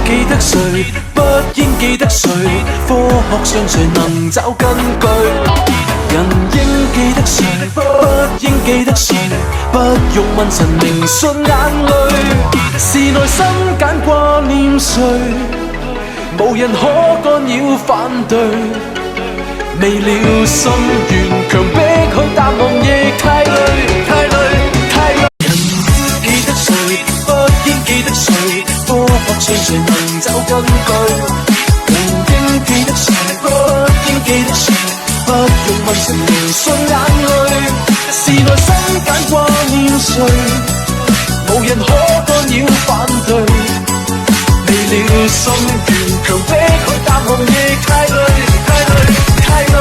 記得誰，不應記得誰，科學上誰能找根據？人應記得誰，不應記得誰，不用問神明信眼淚，是內心揀掛念誰，無人可干擾反對，未料心願強迫去答案亦太累，太累，太累。人記得誰，不應記得誰，科學上誰能找根據？人應記得誰，不應記得誰，不用問神明信眼淚，是內心揀掛念誰，無人可干擾反對，未料心願強迫去答案亦太累，太累，太累。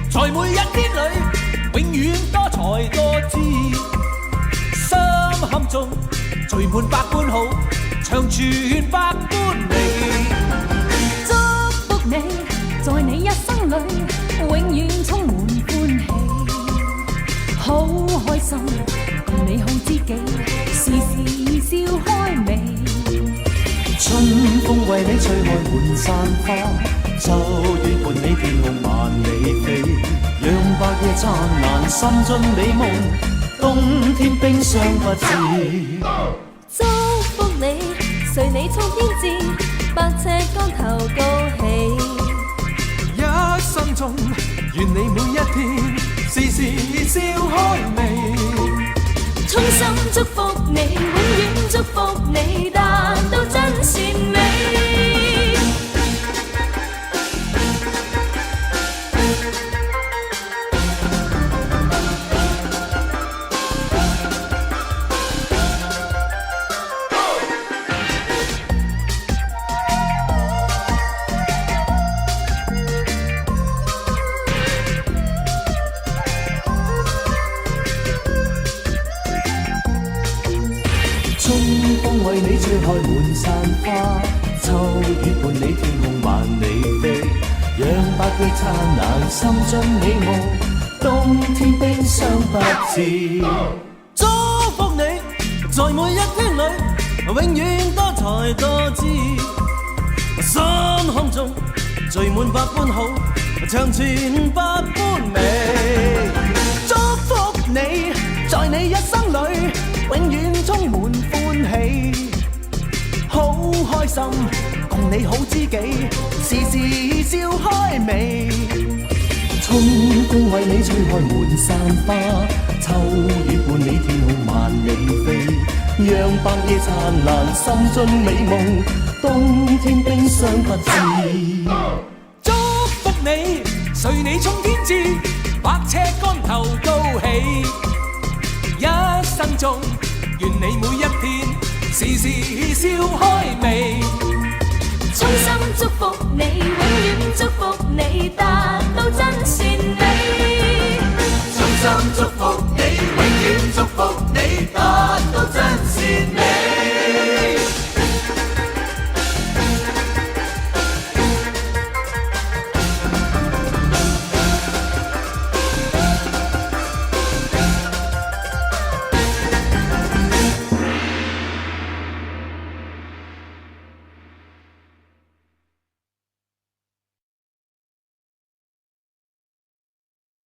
在每一天裏，永遠多才多姿，心坎中聚滿百般好，長存百般美。祝福你，在你一生裏，永遠充滿歡喜，好開心，共你好知己，時時笑開眉。春風為你吹開滿山花，秋月伴你天空萬里飛，讓白夜燦爛，心盡美夢，冬天冰霜不至。祝福你，隨你衝天志，百尺竿頭高起。一生中，願你每一天時時笑開眉，衷心祝福你，永遠祝福你，達到真善美。春風為你吹開滿山花，秋月伴你天空萬里飛，讓白月燦爛，心盡美夢，冬天冰霜不至。祝福你，在每一天裏，永遠多才多姿，心坎中聚滿百般好，長存百般美。祝福你，在你一生裏，永遠充滿歡喜，好開心，共你好知己，時時笑開眉。春風為你吹開滿山花，秋月伴你天空萬里飛，讓白夜燦爛，心盡美夢，冬天冰霜不至。祝福你，隨你衝天志，百尺竿頭高起。一生中，願你每一天時時笑開眉，衷心祝福你，永遠祝福你，達到真善美。衷心祝福